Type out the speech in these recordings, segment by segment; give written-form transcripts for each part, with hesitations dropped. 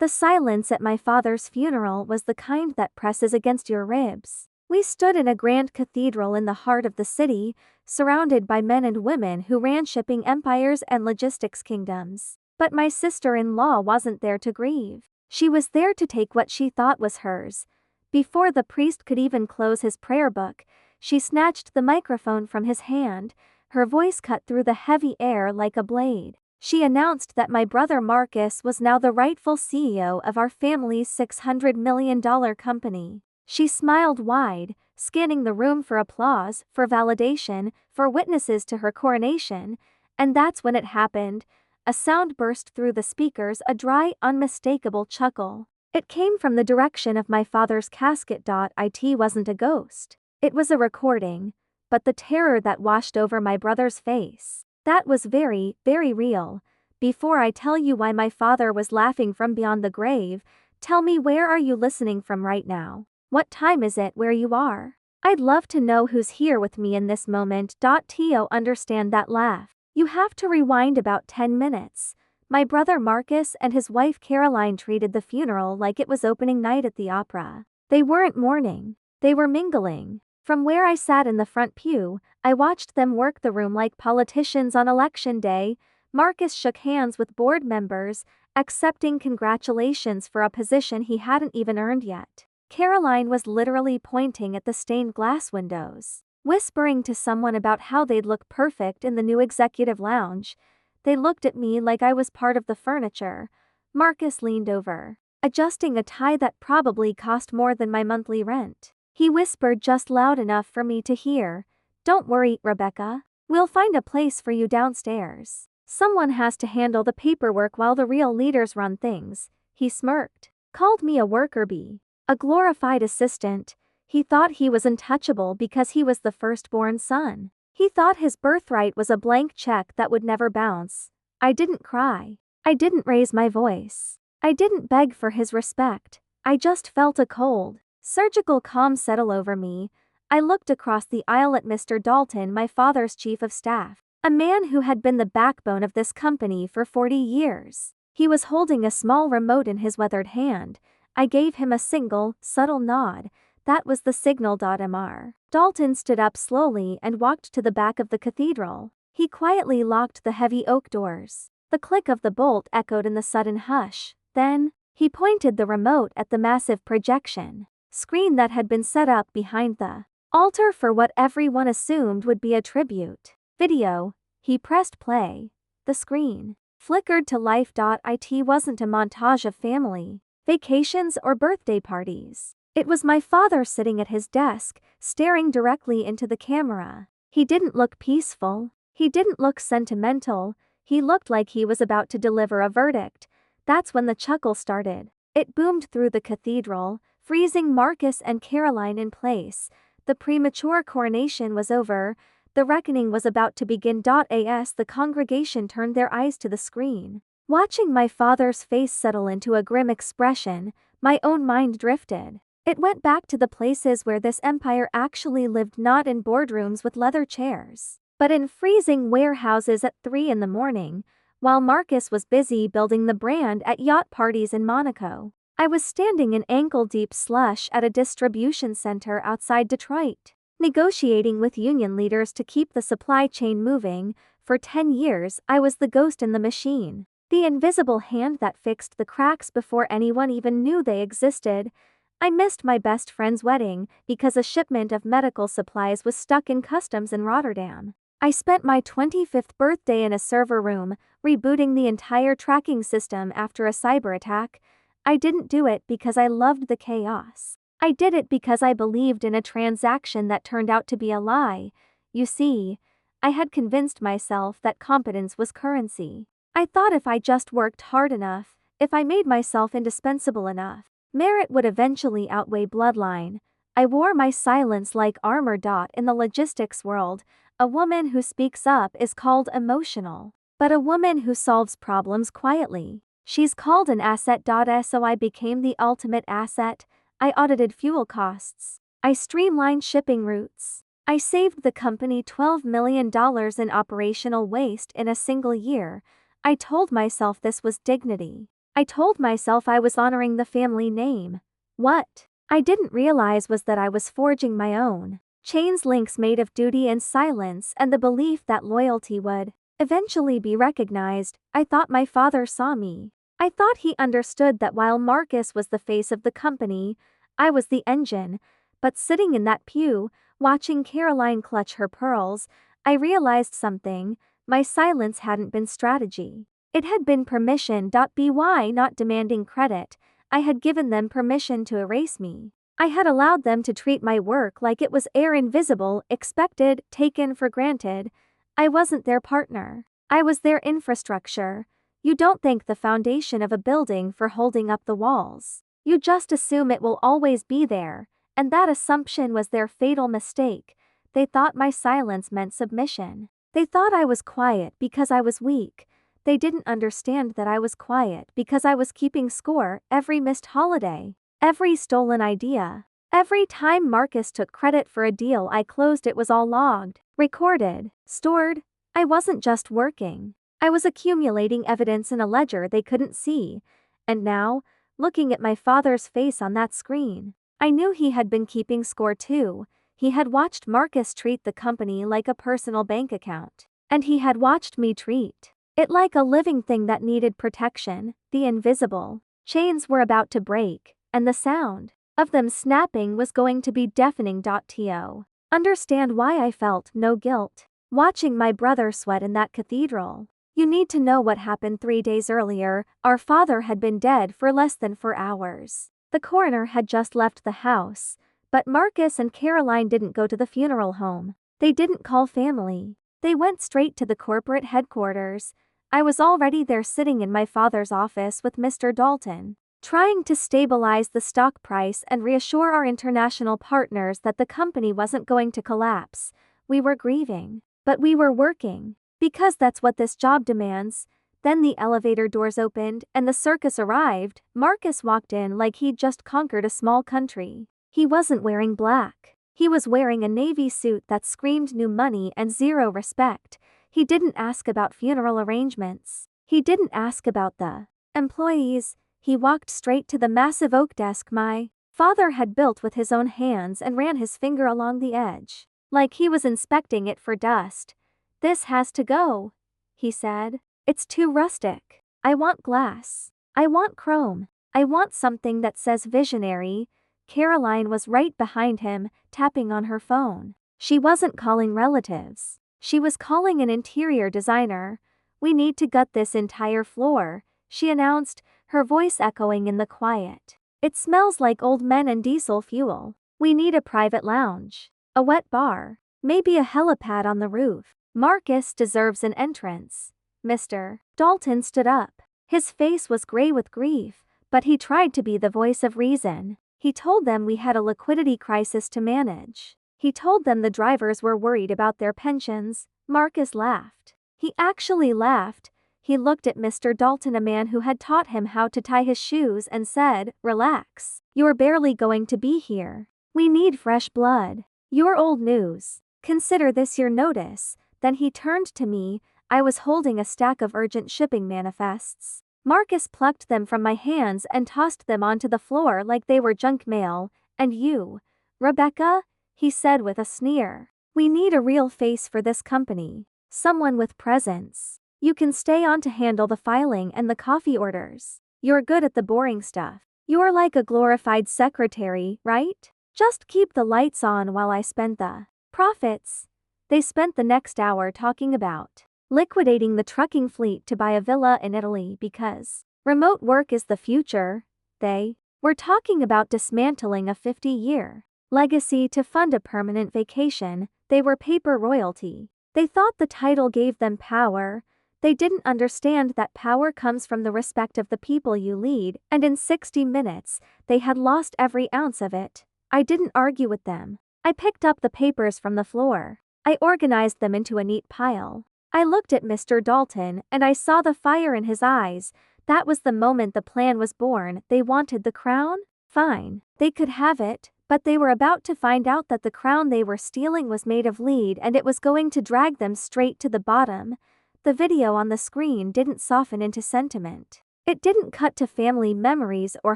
The silence at my father's funeral was the kind that presses against your ribs. We stood in a grand cathedral in the heart of the city, surrounded by men and women who ran shipping empires and logistics kingdoms. But my sister-in-law wasn't there to grieve. She was there to take what she thought was hers. Before the priest could even close his prayer book, she snatched the microphone from his hand, her voice cut through the heavy air like a blade. She announced that my brother Marcus was now the rightful CEO of our family's $600 million company. She smiled wide, scanning the room for applause, for validation, for witnesses to her coronation, and that's when it happened. A sound burst through the speakers, a dry, unmistakable chuckle. It came from the direction of my father's casket. It wasn't a ghost. It was a recording, but the terror that washed over my brother's face, that was very, very real. Before I tell you why my father was laughing from beyond the grave, tell me, where are you listening from right now? What time is it where you are? I'd love to know who's here with me in this moment. To understand that laugh, you have to rewind about 10 minutes. My brother Marcus and his wife Caroline treated the funeral like it was opening night at the opera. They weren't mourning, they were mingling. From where I sat in the front pew, I watched them work the room like politicians on election day. Marcus shook hands with board members, accepting congratulations for a position he hadn't even earned yet. Caroline was literally pointing at the stained glass windows, whispering to someone about how they'd look perfect in the new executive lounge. They looked at me like I was part of the furniture. Marcus leaned over, adjusting a tie that probably cost more than my monthly rent. He whispered just loud enough for me to hear, "Don't worry, Rebecca. We'll find a place for you downstairs. Someone has to handle the paperwork while the real leaders run things." He smirked, called me a worker bee, a glorified assistant. He thought he was untouchable because he was the firstborn son. He thought his birthright was a blank check that would never bounce. I didn't cry. I didn't raise my voice. I didn't beg for his respect. I just felt a cold, surgical calm settle over me. I looked across the aisle at Mr. Dalton, my father's chief of staff, a man who had been the backbone of this company for 40 years. He was holding a small remote in his weathered hand. I gave him a single, subtle nod. That was the signal. Mr. Dalton stood up slowly and walked to the back of the cathedral. He quietly locked the heavy oak doors. The click of the bolt echoed in the sudden hush. Then, he pointed the remote at the massive projection screen that had been set up behind the altar for what everyone assumed would be a tribute video. He pressed play. The screen flickered to life. It wasn't a montage of family vacations or birthday parties. It was my father sitting at his desk, staring directly into the camera. He didn't look peaceful. He didn't look sentimental. He looked like he was about to deliver a verdict. That's when the chuckle started. It boomed through the cathedral, freezing Marcus and Caroline in place. The premature coronation was over. The reckoning was about to begin. As the congregation turned their eyes to the screen, watching my father's face settle into a grim expression, my own mind drifted. It went back to the places where this empire actually lived, not in boardrooms with leather chairs, but in freezing warehouses at 3 in the morning, while Marcus was busy building the brand at yacht parties in Monaco. I was standing in ankle-deep slush at a distribution center outside Detroit, negotiating with union leaders to keep the supply chain moving. For 10 years, I was the ghost in the machine, the invisible hand that fixed the cracks before anyone even knew they existed. I missed my best friend's wedding because a shipment of medical supplies was stuck in customs in Rotterdam. I spent my 25th birthday in a server room, rebooting the entire tracking system after a cyber attack. I didn't do it because I loved the chaos. I did it because I believed in a transaction that turned out to be a lie. You see, I had convinced myself that competence was currency. I thought if I just worked hard enough, if I made myself indispensable enough, merit would eventually outweigh bloodline. I wore my silence like armor. In the logistics world, a woman who speaks up is called emotional, but a woman who solves problems quietly, she's called an asset. So I became the ultimate asset. I audited fuel costs. I streamlined shipping routes. I saved the company $12 million in operational waste in a single year. I told myself this was dignity. I told myself I was honoring the family name. What I didn't realize was that I was forging my own. Chains links made of duty and silence and the belief that loyalty would eventually be recognized. I thought my father saw me. I thought he understood that while Marcus was the face of the company, I was the engine. But sitting in that pew, watching Caroline clutch her pearls, I realized something. My silence hadn't been strategy. It had been permission. By not demanding credit, I had given them permission to erase me. I had allowed them to treat my work like it was air, invisible, expected, taken for granted. I wasn't their partner. I was their infrastructure. You don't thank the foundation of a building for holding up the walls. You just assume it will always be there, and that assumption was their fatal mistake. They thought my silence meant submission. They thought I was quiet because I was weak. They didn't understand that I was quiet because I was keeping score. Every missed holiday, every stolen idea, every time Marcus took credit for a deal I closed, it was all logged, recorded, stored. I wasn't just working. I was accumulating evidence in a ledger they couldn't see. And now, looking at my father's face on that screen, I knew he had been keeping score too. He had watched Marcus treat the company like a personal bank account. And he had watched me treat it like a living thing that needed protection. The invisible chains were about to break, and the sound of them snapping was going to be deafening. To understand why I felt no guilt watching my brother sweat in that cathedral. You need to know what happened 3 days earlier. Our father had been dead for less than 4 hours. The coroner had just left the house, but Marcus and Caroline didn't go to the funeral home. They didn't call family. They went straight to the corporate headquarters. I was already there, sitting in my father's office with Mr. Dalton, trying to stabilize the stock price and reassure our international partners that the company wasn't going to collapse. We were grieving, but we were working, because that's what this job demands. Then the elevator doors opened and the circus arrived. Marcus walked in like he'd just conquered a small country. He wasn't wearing black. He was wearing a navy suit that screamed new money and zero respect. He didn't ask about funeral arrangements. He didn't ask about the employees. He walked straight to the massive oak desk my father had built with his own hands and ran his finger along the edge, like he was inspecting it for dust. "This has to go," he said. "It's too rustic. I want glass. I want chrome. I want something that says visionary." Caroline was right behind him, tapping on her phone. She wasn't calling relatives. She was calling an interior designer. "We need to gut this entire floor," she announced, her voice echoing in the quiet. "It smells like old men and diesel fuel. We need a private lounge, a wet bar, maybe a helipad on the roof. Marcus deserves an entrance." Mr. Dalton stood up. His face was gray with grief, but he tried to be the voice of reason. He told them we had a liquidity crisis to manage. He told them the drivers were worried about their pensions. Marcus laughed. He actually laughed. He looked at Mr. Dalton, a man who had taught him how to tie his shoes, and said, "Relax. You're barely going to be here. We need fresh blood. You're old news. Consider this your notice." Then he turned to me. I was holding a stack of urgent shipping manifests. Marcus plucked them from my hands and tossed them onto the floor like they were junk mail. "And you, Rebecca?" he said with a sneer. "We need a real face for this company. Someone with presence. You can stay on to handle the filing and the coffee orders. You're good at the boring stuff. You're like a glorified secretary, right? Just keep the lights on while I spend the profits." They spent the next hour talking about liquidating the trucking fleet to buy a villa in Italy because remote work is the future. They were talking about dismantling a 50-year legacy to fund a permanent vacation. They were paper royalty. They thought the title gave them power. They didn't understand that power comes from the respect of the people you lead, and in 60 minutes, they had lost every ounce of it. I didn't argue with them. I picked up the papers from the floor. I organized them into a neat pile. I looked at Mr. Dalton and I saw the fire in his eyes. That was the moment the plan was born. They wanted the crown? Fine. They could have it, but they were about to find out that the crown they were stealing was made of lead, and it was going to drag them straight to the bottom. The video on the screen didn't soften into sentiment. It didn't cut to family memories or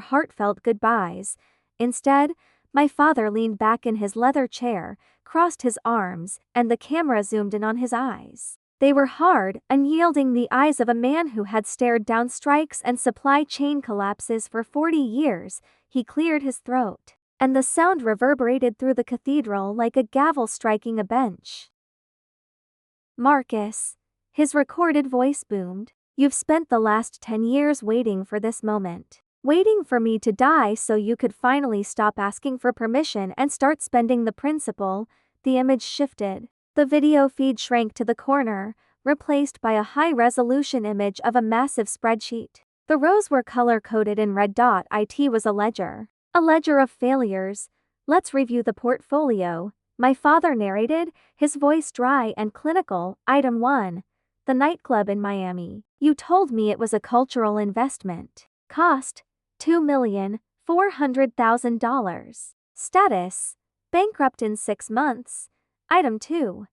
heartfelt goodbyes. Instead, my father leaned back in his leather chair, crossed his arms, and the camera zoomed in on his eyes. They were hard, unyielding, the eyes of a man who had stared down strikes and supply chain collapses for 40 years. He cleared his throat, and the sound reverberated through the cathedral like a gavel striking a bench. "Marcus," his recorded voice boomed, "you've spent the last 10 years waiting for this moment. Waiting for me to die so you could finally stop asking for permission and start spending the principal." The image shifted. The video feed shrank to the corner, replaced by a high-resolution image of a massive spreadsheet. The rows were color-coded in red. It was a ledger. A ledger of failures. "Let's review the portfolio," my father narrated, his voice dry and clinical. Item 1. The nightclub in Miami. "You told me it was a cultural investment. Cost, $2,400,000. Status, bankrupt in 6 months. Item 2.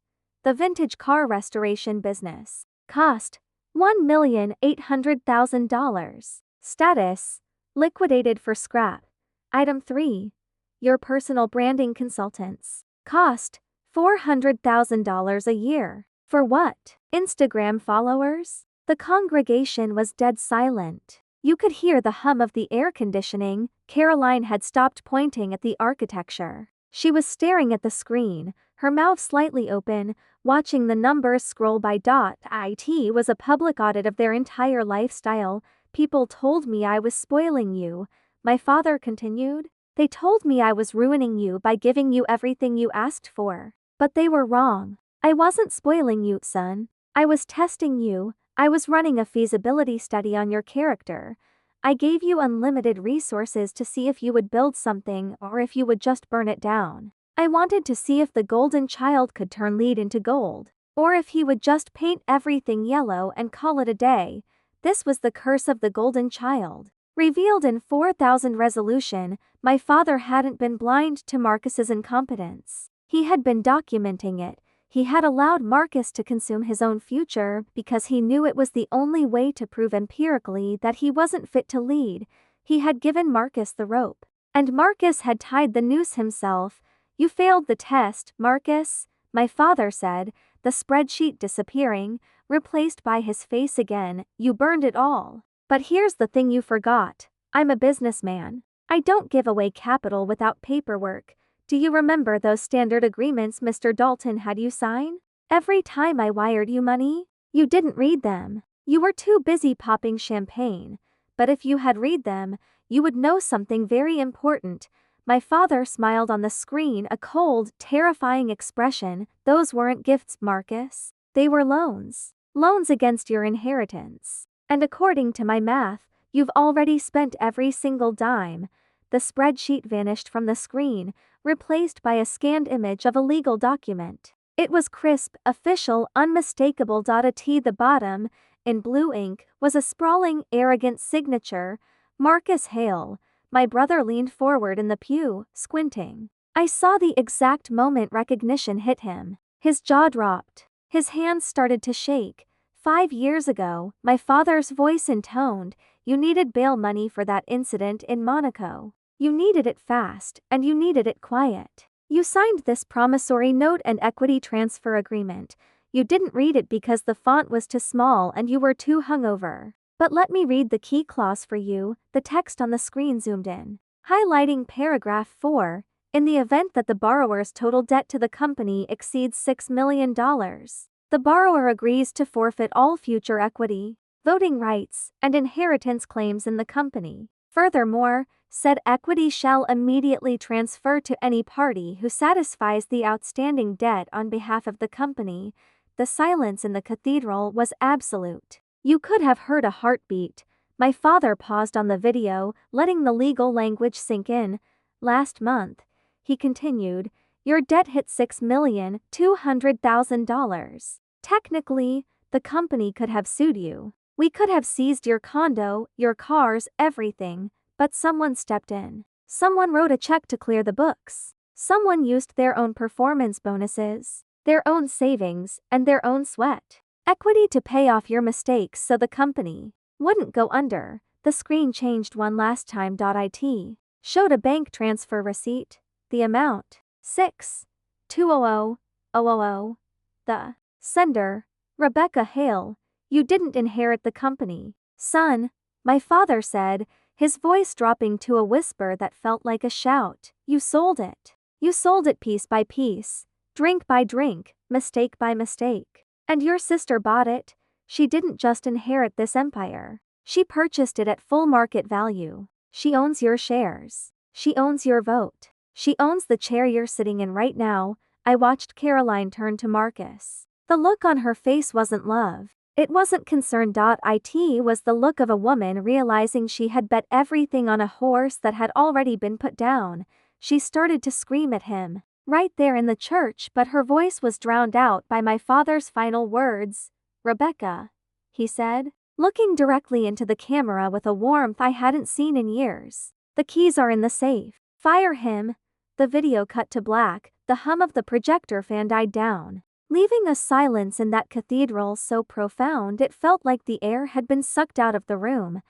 The vintage car restoration business. Cost, $1,800,000. Status, liquidated for scrap. Item 3. Your personal branding consultants. Cost, $400,000 a year. For what? Instagram followers?" The congregation was dead silent. You could hear the hum of the air conditioning. Caroline had stopped pointing at the architecture. She was staring at the screen, her mouth slightly open, watching the numbers scroll by. It was a public audit of their entire lifestyle. "People told me I was spoiling you," my father continued. "They told me I was ruining you by giving you everything you asked for. But they were wrong. I wasn't spoiling you, son. I was testing you. I was running a feasibility study on your character. I gave you unlimited resources to see if you would build something or if you would just burn it down. I wanted to see if the golden child could turn lead into gold, or if he would just paint everything yellow and call it a day. This was the curse of the golden child." Revealed in 4000 resolution, my father hadn't been blind to Marcus's incompetence. He had been documenting it. He had allowed Marcus to consume his own future because he knew it was the only way to prove empirically that he wasn't fit to lead. He had given Marcus the rope, and Marcus had tied the noose himself. "You failed the test, Marcus," my father said, the spreadsheet disappearing, replaced by his face again. "You burned it all. But here's the thing you forgot. I'm a businessman. I don't give away capital without paperwork. Do you remember those standard agreements Mr. Dalton had you sign? Every time I wired you money, you didn't read them. You were too busy popping champagne. But if you had read them, you would know something very important." My father smiled on the screen, a cold, terrifying expression. "Those weren't gifts, Marcus. They were loans. Loans against your inheritance. And according to my math, you've already spent every single dime." The spreadsheet vanished from the screen, replaced by a scanned image of a legal document. It was crisp, official, unmistakable. At the bottom, in blue ink, was a sprawling, arrogant signature, "Marcus Hale." My brother leaned forward in the pew, squinting. I saw the exact moment recognition hit him. His jaw dropped. His hands started to shake. 5 years ago, my father's voice intoned, "You needed bail money for that incident in Monaco. You needed it fast, and you needed it quiet. You signed this promissory note and equity transfer agreement. You didn't read it because the font was too small and you were too hungover. But let me read the key clause for you." The text on the screen zoomed in, highlighting paragraph 4. "In the event that the borrower's total debt to the company exceeds $6 million, the borrower agrees to forfeit all future equity, voting rights, and inheritance claims in the company. Furthermore, said equity shall immediately transfer to any party who satisfies the outstanding debt on behalf of the company." The silence in the cathedral was absolute. You could have heard a heartbeat. My father paused on the video, letting the legal language sink in. "Last month," he continued, "your debt hit $6,200,000. Technically, the company could have sued you. We could have seized your condo, your cars, everything, but someone stepped in. Someone wrote a check to clear the books. Someone used their own performance bonuses, their own savings, and their own sweat equity to pay off your mistakes so the company wouldn't go under." The screen changed one last time. It showed a bank transfer receipt. The amount, 6,200,000. The sender, Rebecca Hale. You didn't inherit the company, son, my father said, his voice dropping to a whisper that felt like a shout. You sold it. You sold it piece by piece, drink by drink, mistake by mistake. And your sister bought it. She didn't just inherit this empire. She purchased it at full market value. She owns your shares. She owns your vote. She owns the chair you're sitting in right now. I watched Caroline turn to Marcus. The look on her face wasn't love. It wasn't concern. It was the look of a woman realizing she had bet everything on a horse that had already been put down. She started to scream at him, right there in the church, but her voice was drowned out by my father's final words. Rebecca, he said, looking directly into the camera with a warmth I hadn't seen in years. The keys are in the safe. Fire him. The video cut to black. The hum of the projector fan died down, leaving a silence in that cathedral so profound it felt like the air had been sucked out of the room.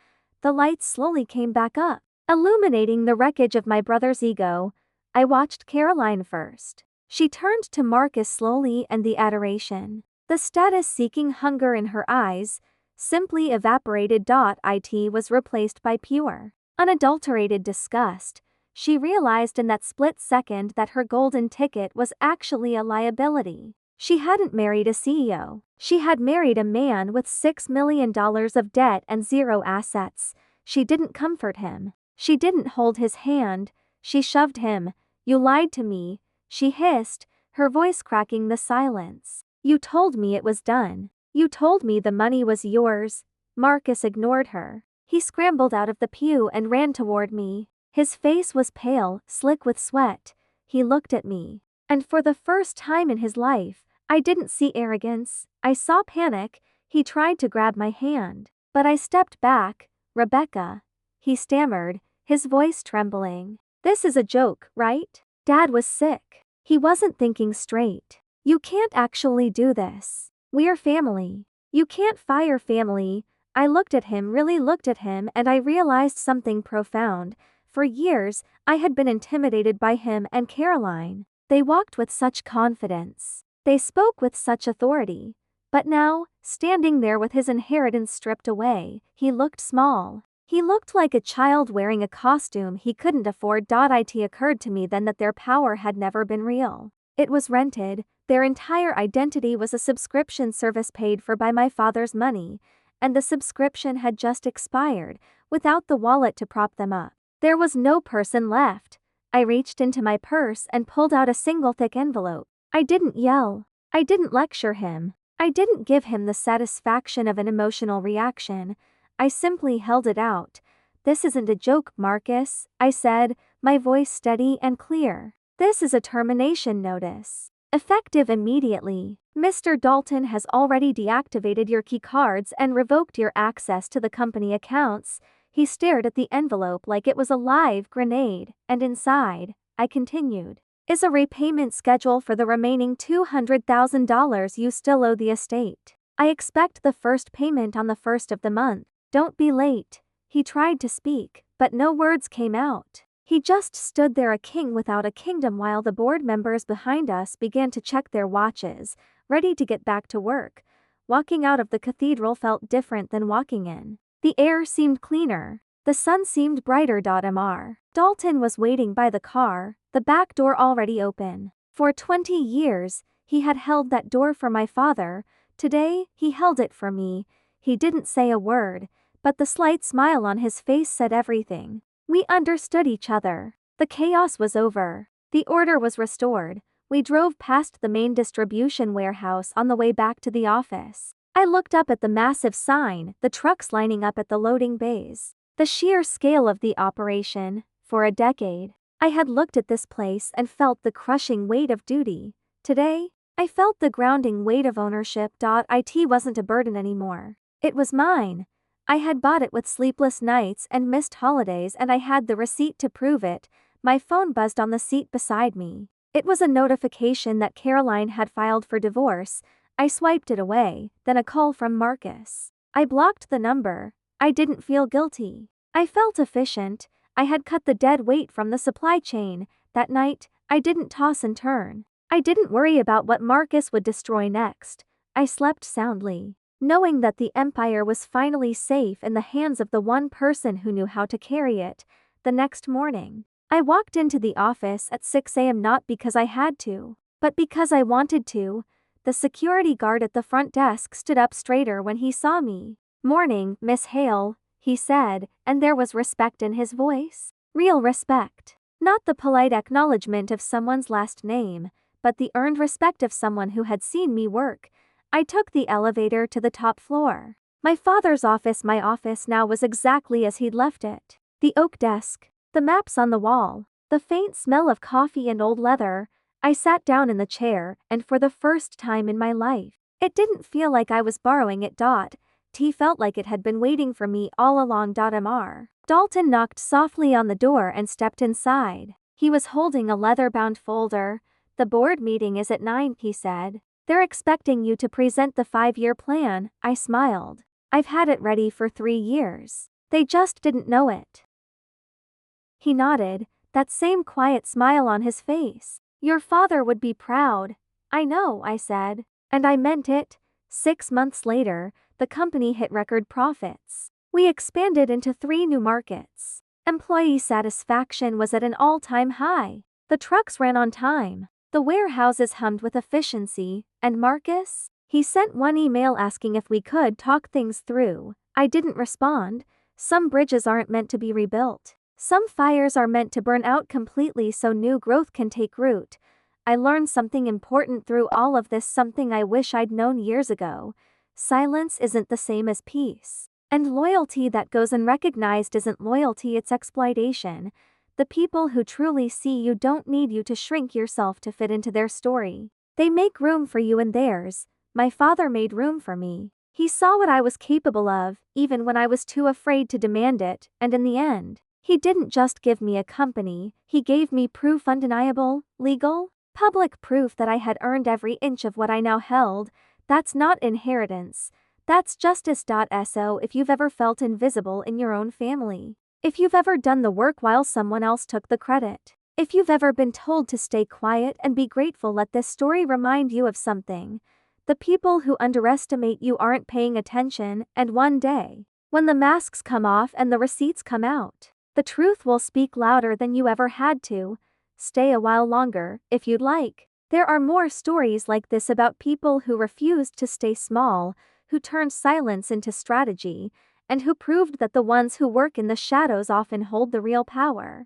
The lights slowly came back up, illuminating the wreckage of my brother's ego. I watched Caroline first. She turned to Marcus slowly, and the adoration, the status-seeking hunger in her eyes, simply evaporated. It was replaced by pure, unadulterated disgust. She realized in that split second that her golden ticket was actually a liability. She hadn't married a CEO. She had married a man with $6 million of debt and zero assets. She didn't comfort him. She didn't hold his hand. She shoved him. You lied to me, she hissed, her voice cracking the silence. You told me it was done. You told me the money was yours. Marcus ignored her. He scrambled out of the pew and ran toward me. His face was pale, slick with sweat. He looked at me. And for the first time in his life, I didn't see arrogance. I saw panic. He tried to grab my hand, but I stepped back. Rebecca, he stammered, his voice trembling. This is a joke, right? Dad was sick. He wasn't thinking straight. You can't actually do this. We're family. You can't fire family. I looked at him, really looked at him, and I realized something profound. For years, I had been intimidated by him and Caroline. They walked with such confidence. They spoke with such authority. But now, standing there with his inheritance stripped away, he looked small. He looked like a child wearing a costume he couldn't afford. It occurred to me then that their power had never been real. It was rented. Their entire identity was a subscription service paid for by my father's money, and the subscription had just expired, without the wallet to prop them up. There was no person left. I reached into my purse and pulled out a single thick envelope. I didn't yell. I didn't lecture him. I didn't give him the satisfaction of an emotional reaction. I simply held it out. This isn't a joke, Marcus, I said, my voice steady and clear. This is a termination notice. Effective immediately. Mr. Dalton has already deactivated your key cards and revoked your access to the company accounts. He stared at the envelope like it was a live grenade, and inside, I continued, is a repayment schedule for the remaining $200,000 you still owe the estate. I expect the first payment on the 1st of the month. Don't be late. He tried to speak, but no words came out. He just stood there, a king without a kingdom, while the board members behind us began to check their watches, ready to get back to work. Walking out of the cathedral felt different than walking in. The air seemed cleaner. The sun seemed brighter. Mr. Dalton was waiting by the car, the back door already open. For 20 years, he had held that door for my father. Today, he held it for me. He didn't say a word, but the slight smile on his face said everything. We understood each other. The chaos was over. The order was restored. We drove past the main distribution warehouse on the way back to the office. I looked up at the massive sign, the trucks lining up at the loading bays. The sheer scale of the operation. For a decade, I had looked at this place and felt the crushing weight of duty. Today, I felt the grounding weight of ownership. It wasn't a burden anymore. It was mine. I had bought it with sleepless nights and missed holidays, and I had the receipt to prove it. My phone buzzed on the seat beside me. It was a notification that Caroline had filed for divorce. I swiped it away, then a call from Marcus. I blocked the number. I didn't feel guilty. I felt efficient. I had cut the dead weight from the supply chain. That night, I didn't toss and turn. I didn't worry about what Marcus would destroy next. I slept soundly, knowing that the empire was finally safe in the hands of the one person who knew how to carry it. The next morning, I walked into the office at 6 a.m. not because I had to, but because I wanted to. The security guard at the front desk stood up straighter when he saw me. "Morning, Miss Hale," he said, and there was respect in his voice. Real respect. Not the polite acknowledgement of someone's last name, but the earned respect of someone who had seen me work. I took the elevator to the top floor. My father's office, my office now, was exactly as he'd left it. The oak desk, the maps on the wall, the faint smell of coffee and old leather. I sat down in the chair, and for the first time in my life, it didn't feel like I was borrowing it. T felt like it had been waiting for me all along. Mr. Dalton knocked softly on the door and stepped inside. He was holding a leather-bound folder. "The board meeting is at 9, he said. "They're expecting you to present the 5-year plan." I smiled. "I've had it ready for 3 years. They just didn't know it." He nodded, that same quiet smile on his face. "Your father would be proud." "I know," I said. And I meant it. 6 months later, the company hit record profits. We expanded into 3 new markets. Employee satisfaction was at an all-time high. The trucks ran on time. The warehouses hummed with efficiency. And Marcus? He sent one email asking if we could talk things through. I didn't respond. Some bridges aren't meant to be rebuilt. Some fires are meant to burn out completely so new growth can take root. I learned something important through all of this, something I wish I'd known years ago. Silence isn't the same as peace. And loyalty that goes unrecognized isn't loyalty, it's exploitation. The people who truly see you don't need you to shrink yourself to fit into their story. They make room for you in theirs. My father made room for me. He saw what I was capable of, even when I was too afraid to demand it, and in the end, he didn't just give me a company, he gave me proof, undeniable, legal, public proof that I had earned every inch of what I now held. That's not inheritance. That's justice. So if you've ever felt invisible in your own family, if you've ever done the work while someone else took the credit, if you've ever been told to stay quiet and be grateful, let this story remind you of something. The people who underestimate you aren't paying attention, and one day, when the masks come off and the receipts come out, the truth will speak louder than you ever had to. Stay a while longer, if you'd like. There are more stories like this about people who refused to stay small, who turned silence into strategy, and who proved that the ones who work in the shadows often hold the real power.